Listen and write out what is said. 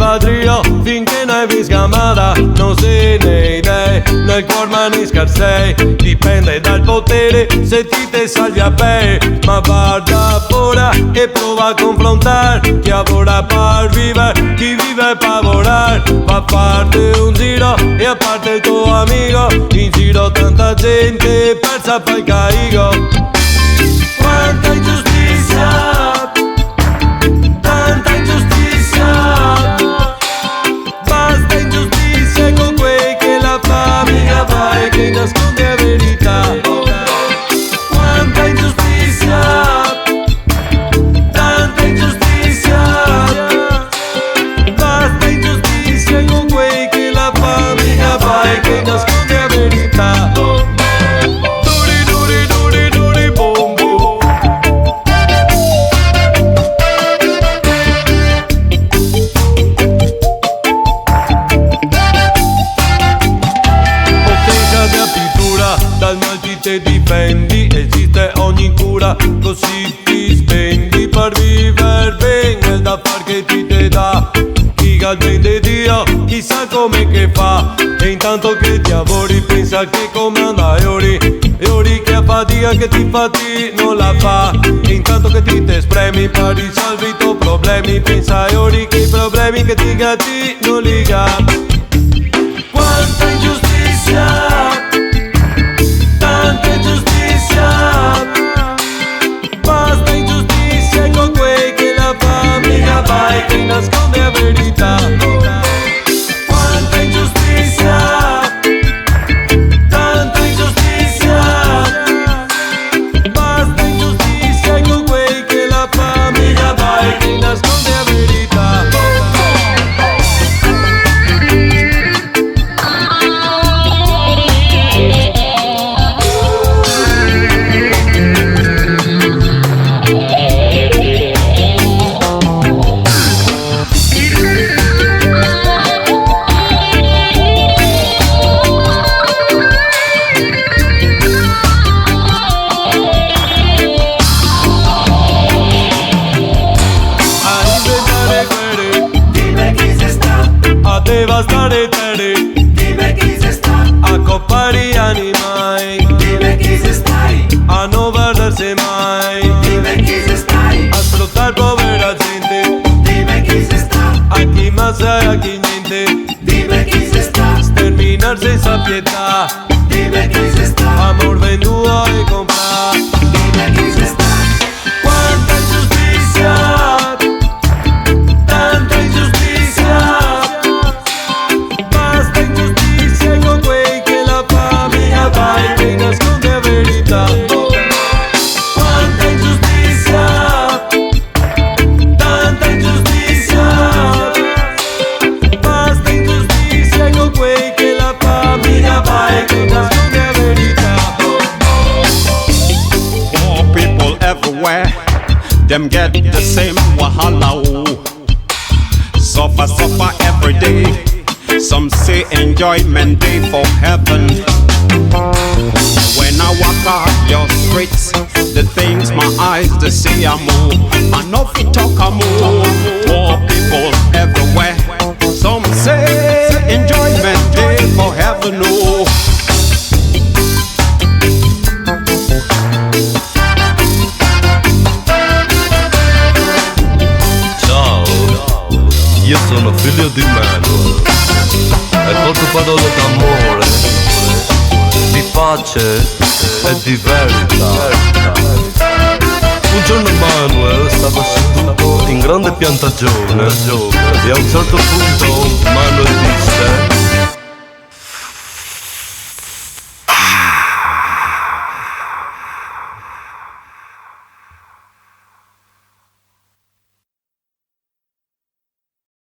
padrio finché non hai visto amata. Non se ne idee, nel cuor mani scarsei. Dipende dal potere se ti te salvi a pe. Ma guarda ora e prova a confrontar. Chi lavora per vivere, chi vive per lavorare. Va a farti un giro e a parte il tuo amico. In giro tanta gente persa poi caigo. Quanta ingiustizia, tanta ingiustizia. Basta ingiustizia con quei che la famiglia fa e che nasconde la verità. Quanta ingiustizia, tanta ingiustizia. Basta ingiustizia con quei che la famiglia fa e che nasconde la verità. Duri duri duri duri boom boom. Potenza di apertura, dal mal ti te difendi. Esiste ogni cura, così ti spendi per vivere bene. Il da far che ti te dà. Chi al bene di Dio, chissà come che fa. E intanto che ti lavori pensa che come anda e ori che a fatica che ti fatti non la fa. E intanto che ti te spremi per risolvi i tuoi problemi. Pensa e ori che i problemi che ti gatti non liga. Quanta ingiustizia, tanta ingiustizia. Basta ingiustizia con quei che la famiglia fa e che nasconde la verità. Quanta ingiustizia, tanta ingiustizia. Basta ingiustizia con quei che la famiglia fa e che nasconde la verità. A devastare terre, Dime chi sei stato, a coppare animali, dime chi sei stai, a non perdersi mai, dime chi sei stai, a sfruttare povera gente, dime chi sei stato, a chi massa e a chi niente, dime chi sei stato, sterminar senza pietà, dime chi sei stato, amor venduto e comprato. dime chi sei stato. Quanta ingiustizia, tanta ingiustizia. Basta ingiustizia con quei che la famiglia fa e che nasconde la verità. Quanta ingiustizia, tanta ingiustizia. Basta ingiustizia con quei che la famiglia fa e che nasconde la verità. Poor people everywhere, them get the same wahala. Suffer, suffer every day. Some say enjoyment day for heaven. When I walk out your streets, the things my eyes they see I move. I know fi talk I move. Poor people everywhere. Some say enjoyment day for heaven. Oh. Ciao, io sono figlio di Manuel e porto parole d'amore, di pace e di verità. Un giorno Manuel stava seduto in grande piantagione e a un certo punto Manuel disse: